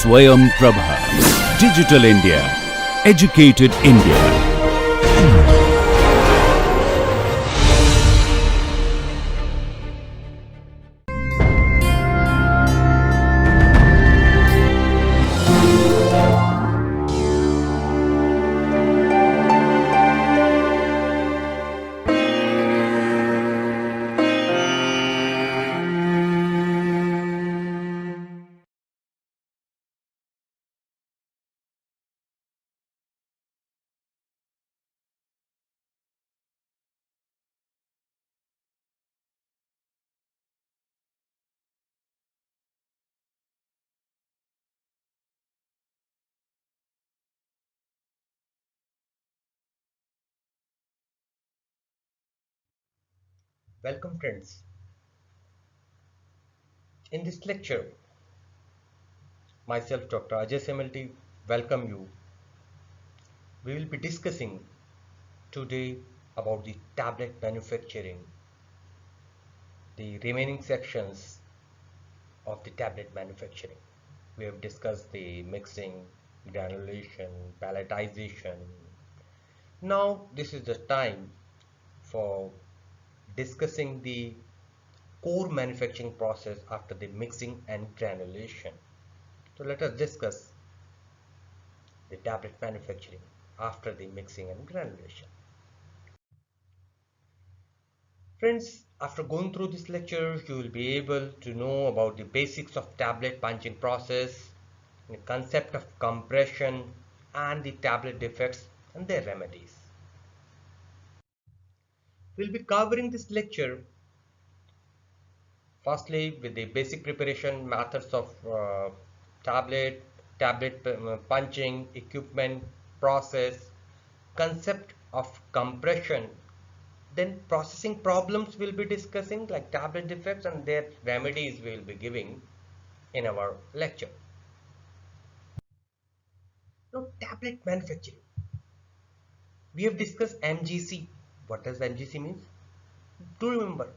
Swayam Prabha. Digital India. Educated India. Welcome friends. In this lecture, myself Dr. Ajay Semelty welcome you. We will be discussing today about the tablet manufacturing, the remaining sections of the tablet manufacturing. We have discussed the mixing, granulation, palletization. Now this is the time for discussing the core manufacturing process after the mixing and granulation. So let us discuss the tablet manufacturing after the mixing and granulation. Friends, after going through this lecture, you will be able to know about the basics of tablet punching process, the concept of compression, and the tablet defects and their remedies. We'll be covering this lecture firstly with the basic preparation methods of tablet punching, equipment, process, concept of compression. Then processing problems we'll be discussing like tablet defects and their remedies we will be giving in our lecture. Now tablet manufacturing. We have discussed MGC. What does MGC means? Do remember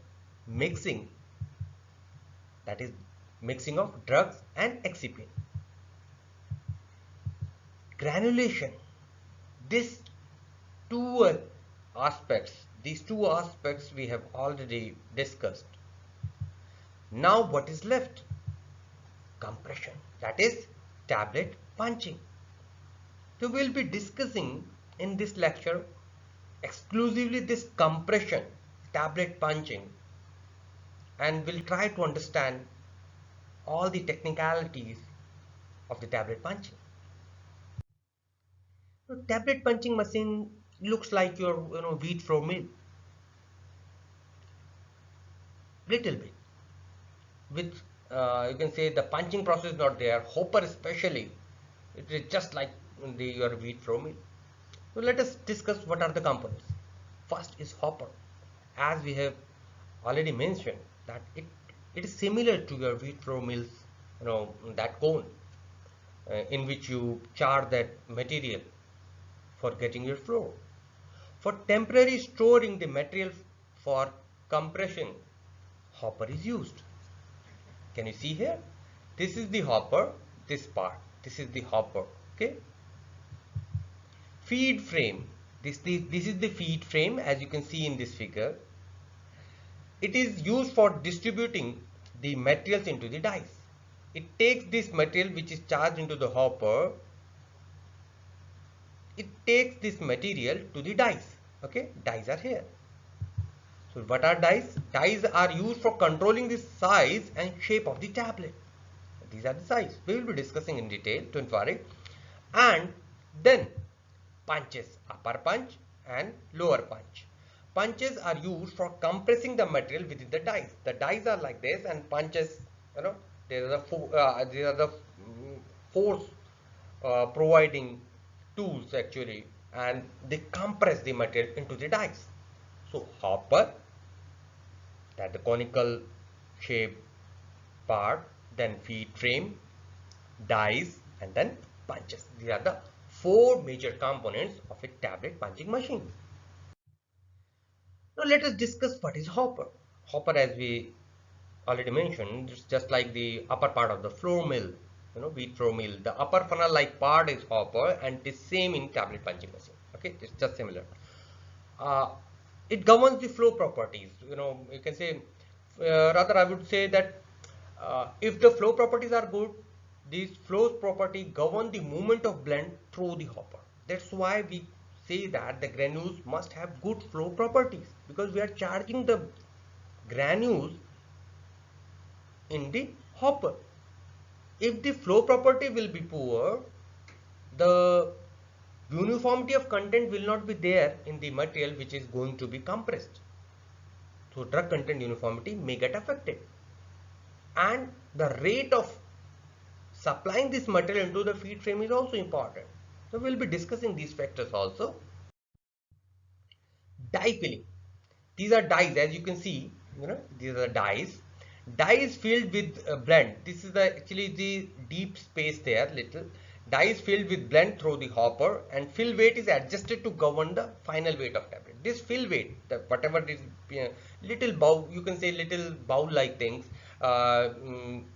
mixing, that is mixing of drugs and excipient. Granulation. This two these two aspects we have already discussed. Now what is left? Compression, that is tablet punching. So we'll be discussing in this lecture exclusively this compression, tablet punching, and we'll try to understand all the technicalities of the tablet punching. So tablet punching machine looks like your wheat flour mill, little bit with you can say the punching process is not there. Hopper especially, it is just like your wheat flour mill. So let us discuss what are the components. First is hopper. As we have already mentioned that it is similar to your wheat flour mills, that cone in which you char that material for getting your flour. For temporary storing the material for compression, hopper is used. Can you see here? This is the hopper, this part. This is the hopper. Okay. Feed frame. This is the feed frame as you can see in this figure. It is used for distributing the materials into the dies. It takes this material which is charged into the hopper. It takes this material to the dies. Okay, dies are here. So what are dies? Dies are used for controlling the size and shape of the tablet. These are the size. We will be discussing in detail, don't worry. And then punches, upper punch and lower punch. Punches are used for compressing the material within the dies. The dies are like this and punches, these are the force providing tools actually, and they compress the material into the dies. So hopper, that the conical shape part, then feed frame, dies, and then punches. These are the four major components of a tablet punching machine. Now let us discuss what is hopper. Hopper, as we already mentioned, it's just like the upper part of the flour mill. wheat flour mill. The upper funnel like part is hopper, and it is same in tablet punching machine. Okay, it's just similar. Uh, it governs the flow properties. You can say, rather I would say that if the flow properties are good, these flow property govern the movement of blend through the hopper. That's why we say that the granules must have good flow properties, because we are charging the granules in the hopper. If the flow property will be poor, the uniformity of content will not be there in the material which is going to be compressed. So drug content uniformity may get affected, and the rate of supplying this material into the feed frame is also important. So we'll be discussing these factors also. Die filling. These are dies, as you can see, these are the dies. Die is filled with blend. This is actually the deep space there, little. Die is filled with blend through the hopper, and fill weight is adjusted to govern the final weight of tablet. This fill weight, whatever it is, little bowl, you can say little bowl like things,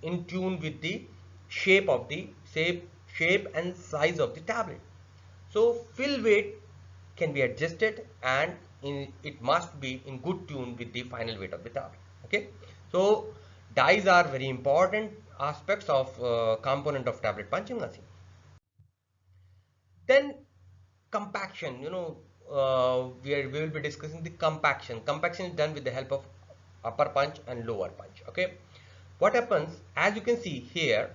in tune with the shape and size of the tablet. So fill weight can be adjusted, and it must be in good tune with the final weight of the tablet. Okay, so dies are very important aspects of component of tablet punching machine. Then compaction, we will be discussing the compaction. Compaction is done with the help of upper punch and lower punch. Okay, what happens, as you can see here,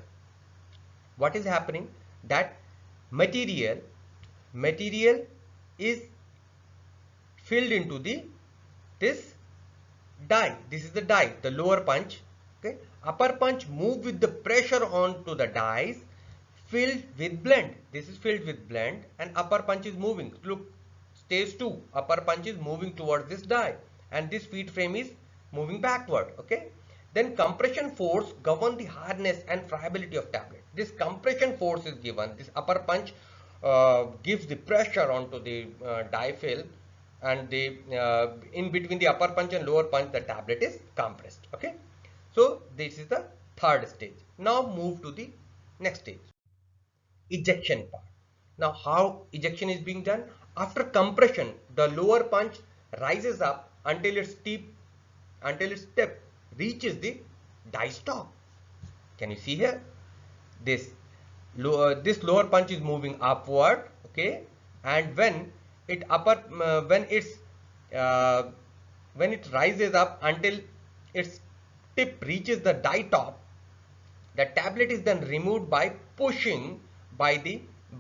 what is happening, that material is filled into this die. This is the die, the lower punch. Okay, upper punch move with the pressure onto the dies filled with blend. This is filled with blend, and upper punch is moving. Look, stage 2, upper punch is moving towards this die, and this feed frame is moving backward. Okay, then compression force govern the hardness and friability of tablet. This compression force is given. This upper punch gives the pressure onto the die fill, and the in between the upper punch and lower punch, the tablet is compressed. Okay, so this is the third stage. Now move to the next stage, ejection part. Now how ejection is being done? After compression, the lower punch rises up until its tip reaches the die stop. Can you see here? This lower punch is moving upward. Okay, and when it rises up until its tip reaches the die top, the tablet is then removed by pushing by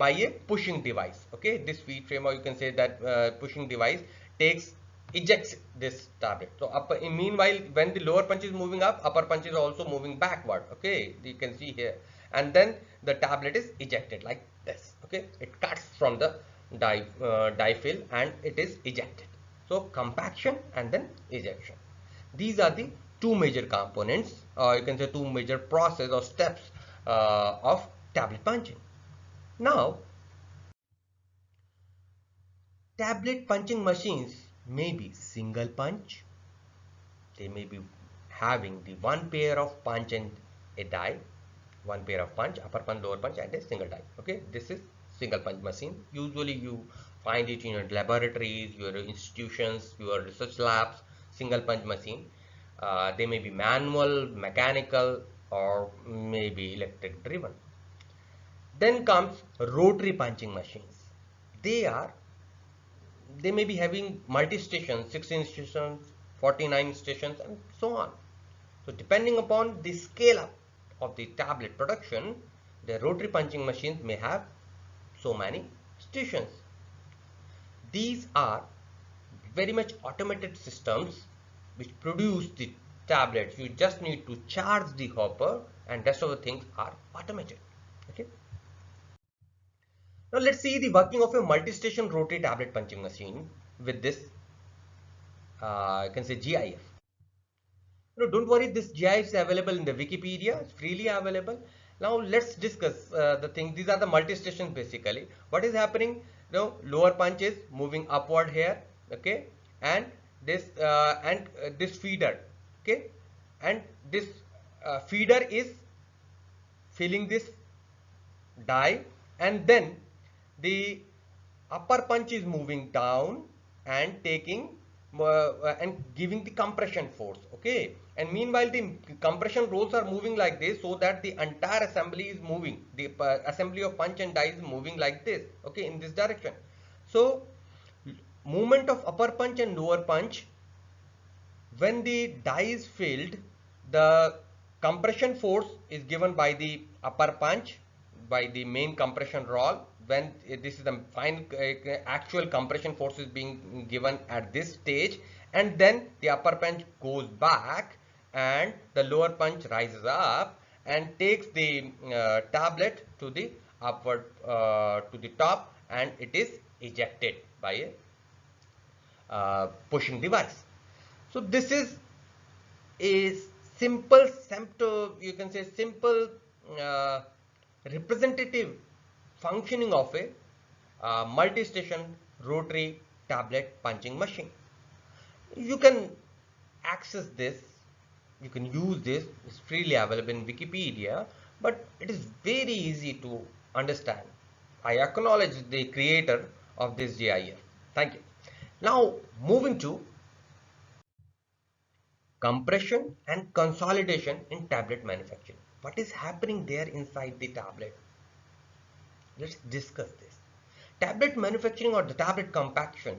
a pushing device. Okay, this feed frame, or you can say that pushing device ejects this tablet. So meanwhile, when the lower punch is moving up, upper punch is also moving backward. Okay, you can see here, and then the tablet is ejected like this. Okay, it cuts from the die fill and it is ejected. So compaction and then ejection. These are the two major components, or you can say two major process or steps of tablet punching. Now, tablet punching machines may be single punch. They may be having the one pair of punch and a die, one pair of punch, upper punch, lower punch, and a single die. Okay, this is single punch machine. Usually you find it in your laboratories, your institutions, your research labs. Single punch machine. They may be manual, mechanical, or maybe electric driven. Then comes rotary punching machines. They may be having multi-stations, 16 stations, 49 stations, and so on. So depending upon the scale up of the tablet production, the rotary punching machines may have so many stations. These are very much automated systems which produce the tablets. You just need to charge the hopper, and rest of the things are automated. Okay. Now let's see the working of a multi-station rotary tablet punching machine with this, you can say GIF. Don't worry, this GIF is available in the Wikipedia. It's freely available. Now let's discuss the thing. These are the multi-stations basically. What is happening? Lower punch is moving upward here. Okay, and this feeder. Okay, and this feeder is filling this die, and then the upper punch is moving down and taking and giving the compression force. Okay, and meanwhile the compression rolls are moving like this, so that the entire assembly is moving, the assembly of punch and die is moving like this, okay, in this direction. So movement of upper punch and lower punch, when the die is filled, the compression force is given by the upper punch, by the main compression roll. When this is the final actual compression force is being given at this stage, and then the upper punch goes back and the lower punch rises up and takes the tablet to the upward to the top, and it is ejected by a pushing device. So this is a simple you can say simple uh, representative functioning of a multi-station rotary tablet punching machine. You can access this, you can use this, it's freely available in Wikipedia, but it is very easy to understand. I acknowledge the creator of this GIF. Thank you. Now moving to compression and consolidation in tablet manufacturing. What is happening there inside the tablet? Let's discuss this. Tablet manufacturing or the tablet compaction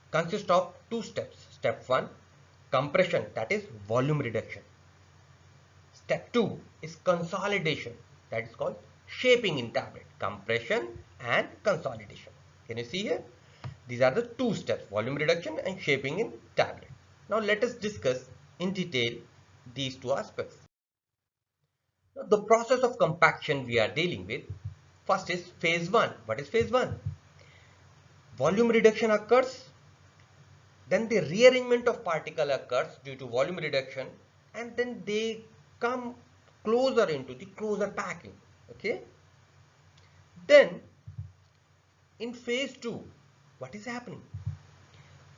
consists of two steps. Step 1, compression, that is volume reduction. Step 2 is consolidation, that is called shaping in tablet. Compression and consolidation. Can you see here? These are the two steps, volume reduction and shaping in tablet. Now let us discuss in detail these two aspects. Now, the process of compaction we are dealing with, first is phase 1. What is phase 1? Volume reduction occurs, then the rearrangement of particle occurs due to volume reduction, and then they come closer into the closer packing. Okay. Then in phase 2, what is happening?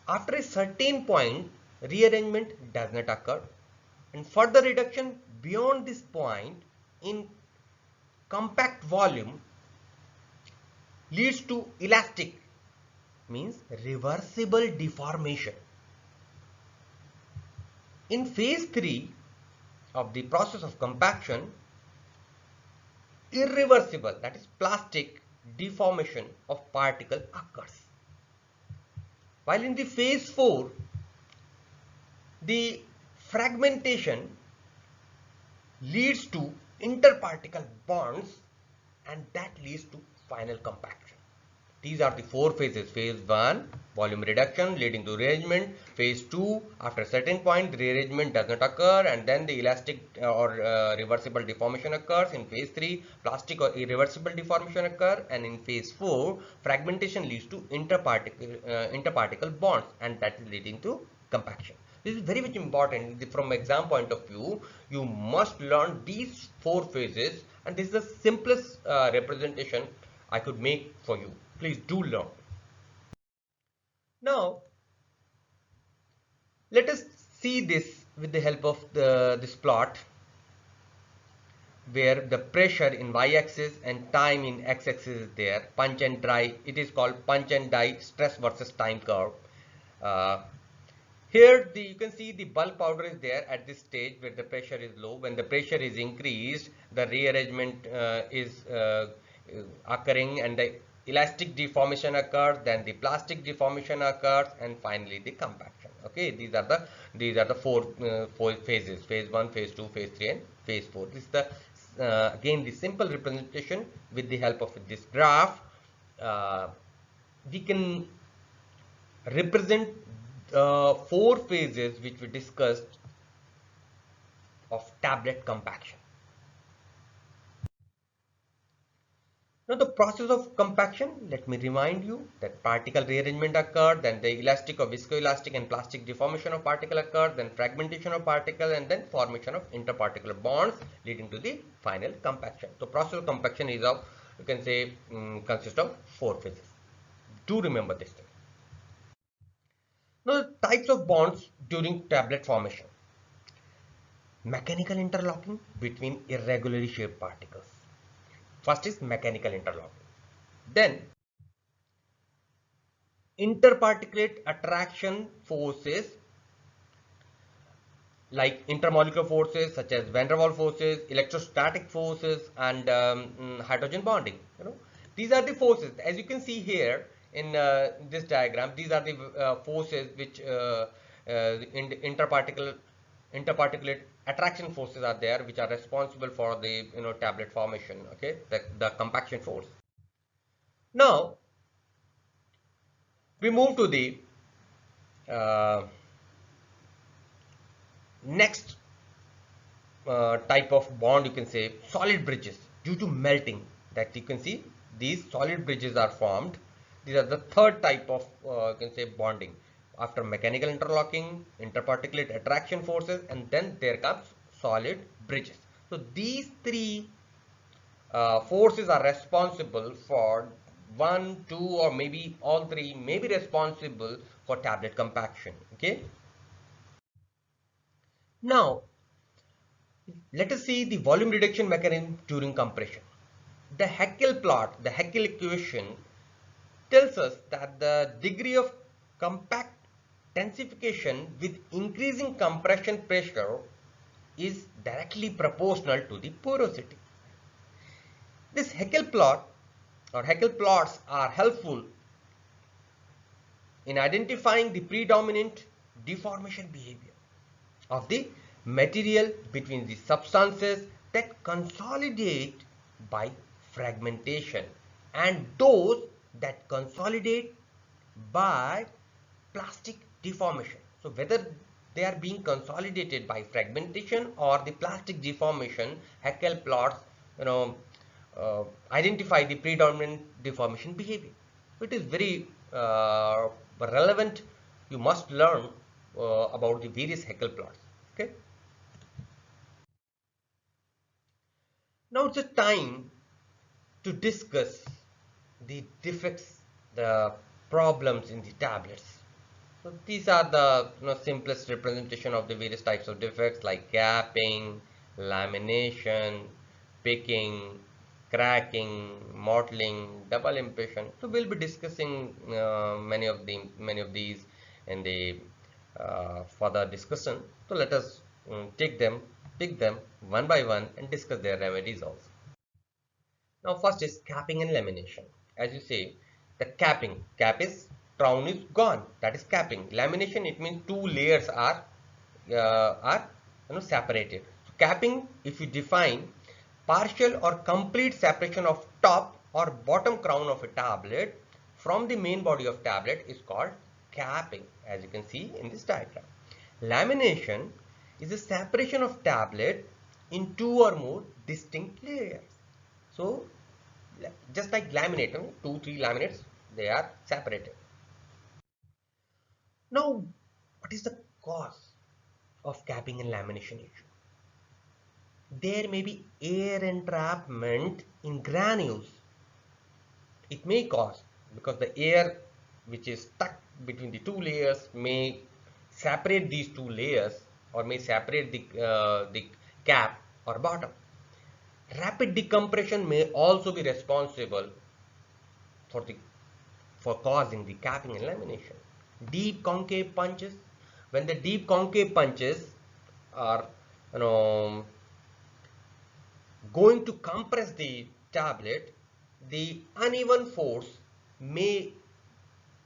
After a certain point, rearrangement does not occur, and further reduction beyond this point in compact volume leads to elastic, means reversible deformation. In phase 3 of the process of compaction, irreversible, that is plastic deformation of particle occurs. While in the phase 4, the fragmentation leads to interparticle bonds, and that leads to final compaction. These are the four phases. Phase 1, volume reduction leading to rearrangement. Phase 2, after a certain point, the rearrangement does not occur, and then the elastic or reversible deformation occurs. In phase 3, plastic or irreversible deformation occur, and in phase 4, fragmentation leads to interparticle bonds, and that is leading to compaction. This is very much important. From exam point of view, you must learn these four phases, and this is the simplest representation I could make for you. Please do learn. Now, let us see this with the help of this plot, where the pressure in y-axis and time in x-axis is there. Punch and die, it is called punch and die stress versus time curve. Here you can see the bulk powder is there at this stage where the pressure is low. When the pressure is increased, the rearrangement is occurring, and the elastic deformation occurs, then the plastic deformation occurs, and finally the compaction. Okay, these are the four phases: phase 1, phase 2, phase 3, and phase 4. This is the again the simple representation. With the help of this graph, we can represent four phases which we discussed of tablet compaction. Now the process of compaction, let me remind you that particle rearrangement occurred, then the elastic or viscoelastic and plastic deformation of particle occurred, then fragmentation of particle, and then formation of interparticular bonds leading to the final compaction. So process of compaction is of, you can say, consists of four phases. Do remember this thing. Now the types of bonds during tablet formation. Mechanical interlocking between irregularly shaped particles. First is mechanical interlocking. Then interparticulate attraction forces like intermolecular forces such as van der Waals forces, electrostatic forces, and hydrogen bonding. These are the forces. As you can see here in this diagram, these are the forces which in interparticulate attraction forces are there, which are responsible for the tablet formation. Okay, the compaction force. Now we move to the next type of bond, you can say solid bridges due to melting. That you can see these solid bridges are formed. These are the third type of you can say bonding after mechanical interlocking, interparticulate attraction forces, and then there comes solid bridges. So these three forces are responsible for one, two, or maybe all three may be responsible for tablet compaction. Okay. Now let us see the volume reduction mechanism during compression. The Haeckel plot, the Haeckel equation tells us that the degree of compact tensification with increasing compression pressure is directly proportional to the porosity. This Haeckel plot or Haeckel plots are helpful in identifying the predominant deformation behavior of the material between the substances that consolidate by fragmentation and those that consolidate by plastic deformation. So whether they are being consolidated by fragmentation or the plastic deformation, Haeckel plots identify the predominant deformation behavior. So it is very relevant. You must learn about the various Haeckel plots. Okay. Now it's a time to discuss the defects, the problems in the tablets. So these are the simplest representation of the various types of defects like gapping, lamination, picking, cracking, mottling, double impression. So we'll be discussing many of these in the further discussion. So let us pick them one by one and discuss their remedies also. Now first is capping and lamination. As you say, the capping, cap is crown is gone, that is capping. Lamination, it means two layers are separated. So capping, if you define partial or complete separation of top or bottom crown of a tablet from the main body of tablet is called capping, as you can see in this diagram. Lamination is a separation of tablet in two or more distinct layers. So just like laminate, 2-3 laminates, they are separated. Now, what is the cause of capping and lamination issue? There may be air entrapment in granules. It may cause, because the air which is stuck between the two layers may separate these two layers or may separate the cap or bottom. Rapid decompression may also be responsible for causing the capping and lamination. Deep concave punches, when the deep concave punches are going to compress the tablet, the uneven force may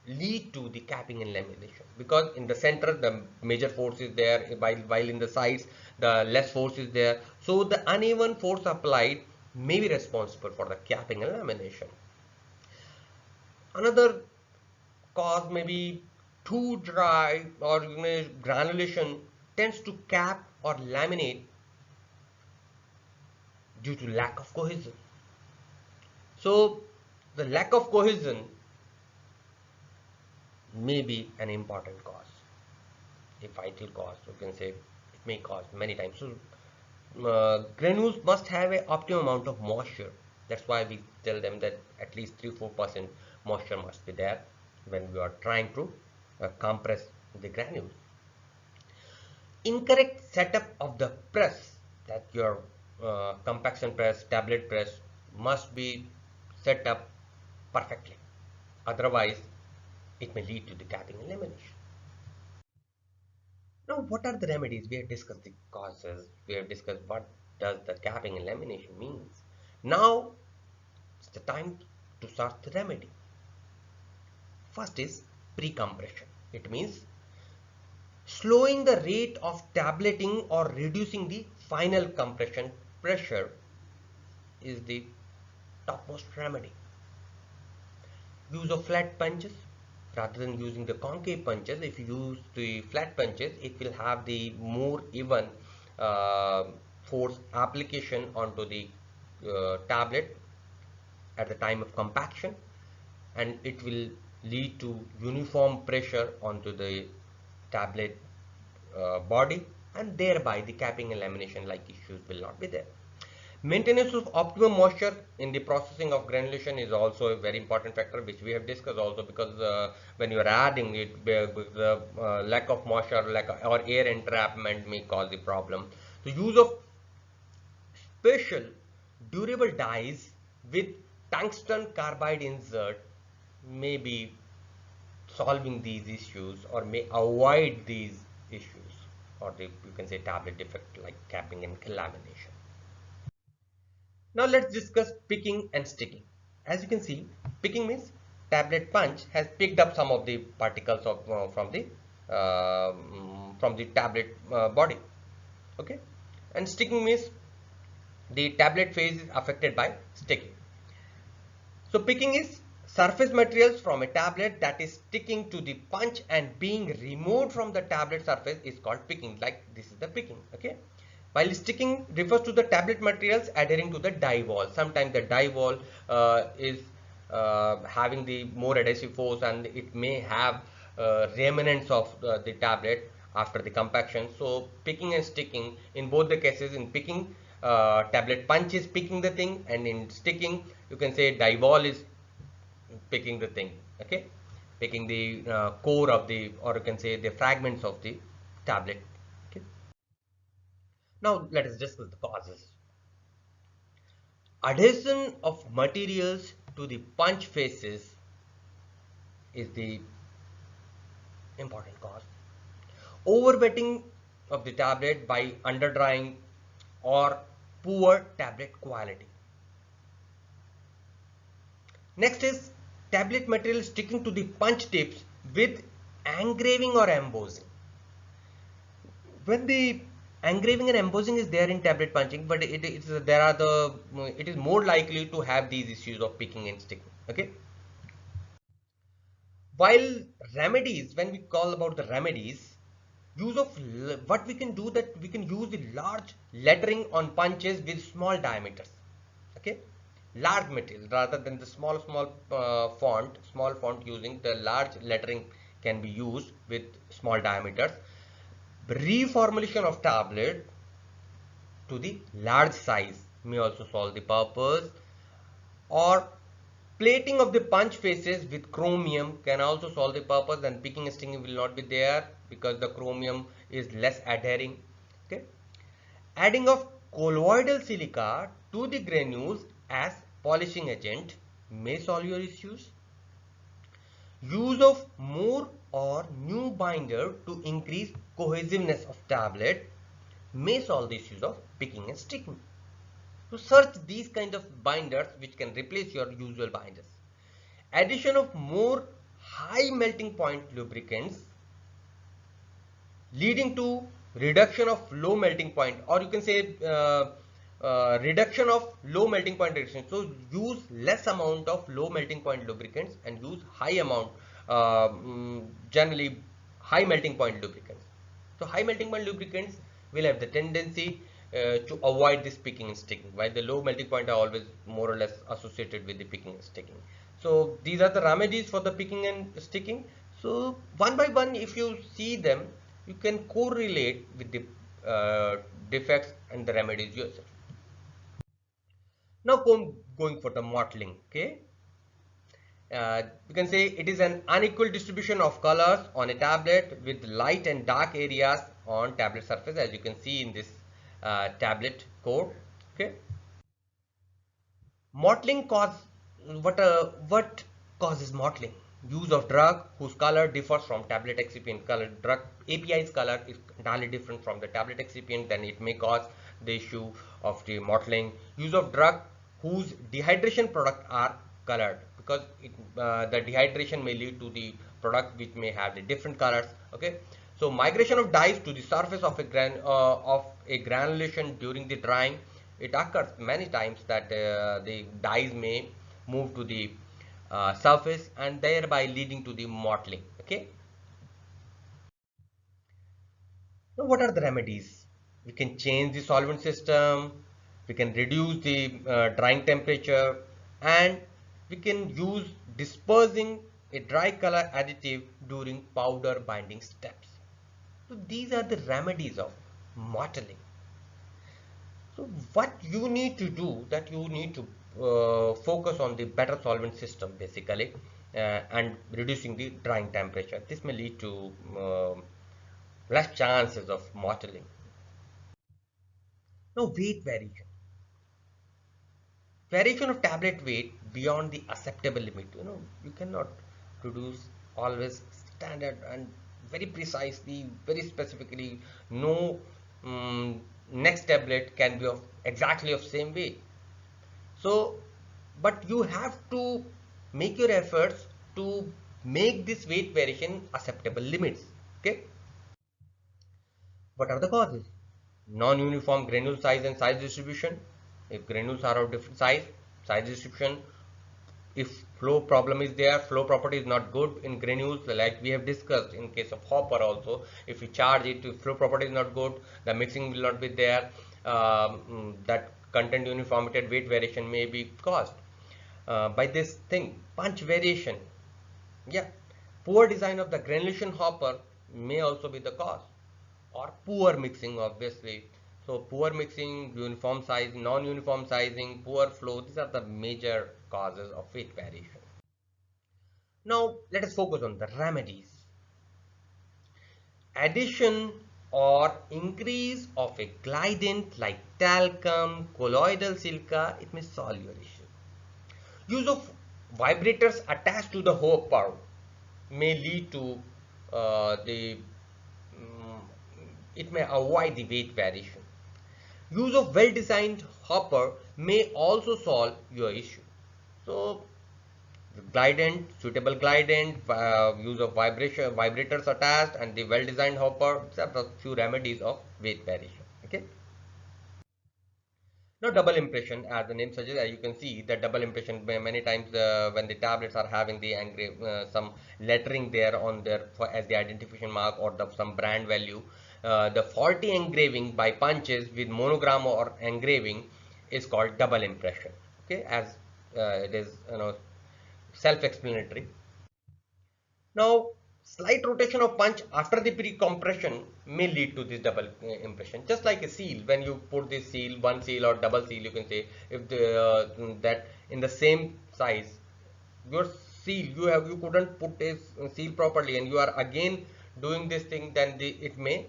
lead to the capping and lamination, because in the center the major force is there, while in the sides the less force is there. So the uneven force applied may be responsible for the capping and lamination. Another cause may be too dry or granulation tends to cap or laminate due to lack of cohesion. So the lack of cohesion may be an important cause, a vital cause. You can say it may cause many times. So granules must have an optimum amount of moisture. That's why we tell them that at least 3-4% moisture must be there when we are trying to compress the granules. Incorrect setup of the press, that your compaction press, tablet press, must be set up perfectly. Otherwise, it may lead to the capping and lamination. Now, what are the remedies? We have discussed the causes. We have discussed what does the capping and lamination means. Now, it's the time to start the remedy. First is pre-compression. It means slowing the rate of tableting or reducing the final compression pressure is the topmost remedy. Use of flat punches rather than using the concave punches. If you use the flat punches, it will have the more even force application onto the tablet at the time of compaction, and it will lead to uniform pressure onto the tablet body, and thereby the capping and lamination like issues will not be there. Maintenance of optimum moisture in the processing of granulation is also a very important factor, which we have discussed also, because when you are adding it, the lack of moisture or air entrapment may cause the problem. The use of special durable dyes with tungsten carbide insert may be solving these issues or may avoid these issues, or you can say tablet defect like capping and lamination. Now let's discuss picking and sticking. As you can see, picking means tablet punch has picked up some of the particles of from the tablet body. Okay, and sticking means the tablet phase is affected by sticking. So picking is surface materials from a tablet that is sticking to the punch and being removed from the tablet surface is called picking. Like this is the picking. Okay. While sticking refers to the tablet materials adhering to the die wall. Sometimes the die wall is having the more adhesive force, and it may have remnants of the tablet after the compaction. So picking and sticking, in both the cases, in picking, tablet punch is picking the thing, and in sticking you can say die wall is picking the thing. Okay, picking the core of the, or you can say the fragments of the tablet. Now let us discuss the causes. Adhesion of materials to the punch faces is the important cause. Overwetting of the tablet by underdrying or poor tablet quality. Next is tablet material sticking to the punch tips with engraving or embossing. When the engraving and embossing is there in tablet punching, but it is more likely to have these issues of picking and sticking. Okay. While remedies, when we call about the remedies, use of what we can do, that we can use the large lettering on punches with small diameters. Okay, large material rather than the small font. Using the large lettering can be used with small diameters. Reformulation of tablet to the large size may also solve the purpose, or plating of the punch faces with chromium can also solve the purpose, and picking and sticking will not be there because the chromium is less adhering. Okay, adding of colloidal silica to the granules as polishing agent may solve your issues. Use of more or new binder to increase cohesiveness of tablet may solve the issues of picking and sticking. So search these kind of binders which can replace your usual binders. Addition of more high melting point lubricants leading to reduction of low melting point, or you can say reduction of low melting point reduction. So use less amount of low melting point lubricants and use high amount, generally high melting point lubricants. So high melting point lubricants will have the tendency to avoid this picking and sticking, while the low melting point are always more or less associated with the picking and sticking. So these are the remedies for the picking and sticking. So one by one, if you see them, you can correlate with the defects and the remedies yourself. Now going for the mottling. Okay, you can say it is an unequal distribution of colors on a tablet with light and dark areas on tablet surface, as you can see in this tablet code. Okay, Mottling cause what causes mottling? Use of drug whose color differs from tablet excipient color. Drug API's color is entirely different from the tablet excipient, then it may cause the issue of the mottling. Use of drug whose dehydration product are colored, because the dehydration may lead to the product which may have the different colors. Okay, so migration of dyes to the surface of a granulation during the drying. It occurs many times that the dyes may move to the surface and thereby leading to the mottling. Okay, now what are the remedies? We can change the solvent system, we can reduce the drying temperature, and we can use dispersing a dry color additive during powder binding steps. So these are the remedies of mottling. So what you need to do, that you need to focus on the better solvent system basically, and reducing the drying temperature. This may lead to less chances of mottling. Now weight variation. Variation of tablet weight beyond the acceptable limit. You cannot produce always standard and very precisely, very specifically. No next tablet can be of exactly of same weight. So, but you have to make your efforts to make this weight variation acceptable limits. Okay. What are the causes? Non-uniform granule size and size distribution. If granules are of different size distribution. If flow problem is there, flow property is not good in granules, like we have discussed in case of hopper also. If you charge it, if flow property is not good, the mixing will not be there. That content uniformity and weight variation may be caused by this thing. Punch variation. Yeah, poor design of the granulation hopper may also be the cause, or poor mixing obviously. So poor mixing, uniform size, non-uniform sizing, poor flow, these are the major causes of weight variation. Now let us focus on the remedies. Addition or increase of a glidant like talcum, colloidal silica, it may solve your issue. Use of vibrators attached to the hopper may lead to it may avoid the weight variation. Use of well-designed hopper may also solve your issue. So, glidant, suitable glidant, use of vibrators attached, and the well-designed hopper. These are the few remedies of weight variation. Okay. Now, double impression, as the name suggests, as you can see, that double impression many times when the tablets are having the some lettering there on there as the identification mark or some brand value. The faulty engraving by punches with monogram or engraving is called double impression. Okay, as it is self-explanatory. Now, slight rotation of punch after the pre-compression may lead to this double impression. Just like a seal, when you put this seal, one seal or double seal, you can say, if that in the same size, your seal you couldn't put a seal properly, and you are again doing this thing, then it may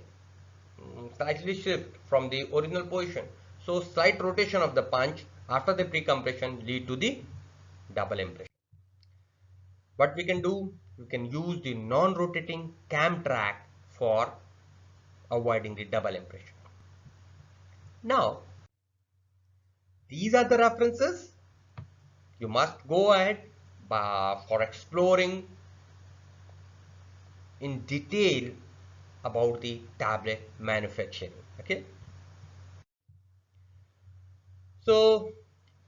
slightly shift from the original position. So slight rotation of the punch after the pre-compression lead to the double impression. What we can do, we can use the non-rotating cam track for avoiding the double impression. Now, these are the references. You must go ahead for exploring in detail about the tablet manufacturing. Okay. So,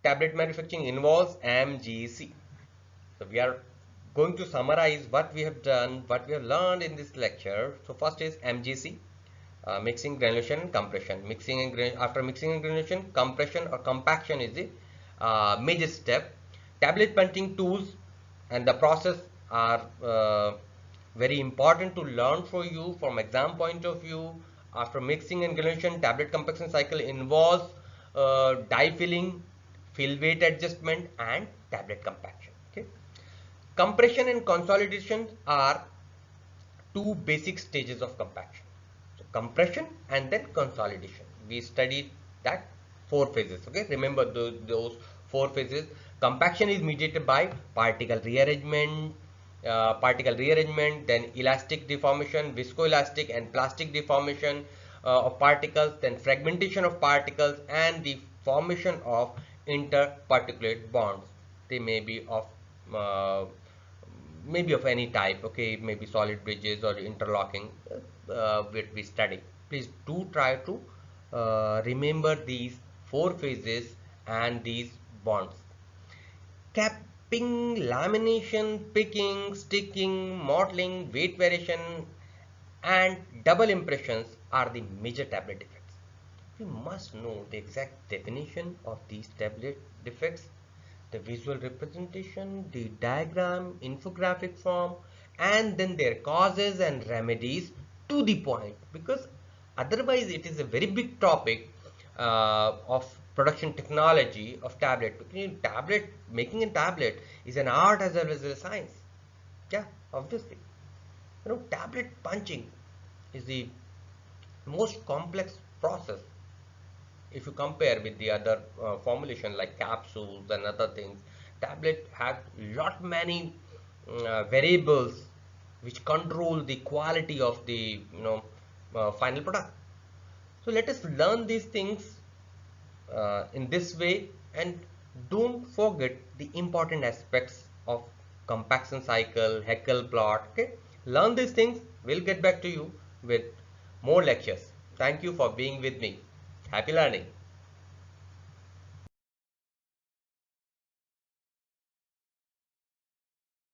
tablet manufacturing involves MGC. So, we are going to summarize what we have done, what we have learned in this lecture. So, first is MGC. Mixing, granulation, and compression. After mixing and granulation, compression or compaction is the major step. Tablet punching tools and the process are very important to learn for you from exam point of view. After mixing and granulation, tablet compaction cycle involves dye filling, fill weight adjustment, and tablet compaction. Okay. Compression and consolidation are two basic stages of compaction. So compression and then consolidation. We studied that 4 phases. Okay, remember those 4 phases. Compaction is mediated by particle rearrangement, then elastic deformation, viscoelastic and plastic deformation of particles, then fragmentation of particles, and the formation of interparticulate bonds. They may be of any type, okay, maybe solid bridges or interlocking, which we study. Please do try to remember these 4 phases and these bonds. Capping, lamination, picking, sticking, mottling, weight variation, and double impressions are the major tablet defects. We must know the exact definition of these tablet defects, the visual representation, the diagram, infographic form, and then their causes and remedies to the point, because otherwise it is a very big topic of production technology of tablet. Making a tablet is an art as well as a science. Yeah, obviously. Tablet punching is the most complex process if you compare with the other formulation like capsules and other things. Tablet has many variables which control the quality of the final product. So let us learn these things in this way, and don't forget the important aspects of compaction cycle, Haeckel plot. Okay, learn these things. We'll get back to you with more lectures. Thank you for being with me. Happy learning.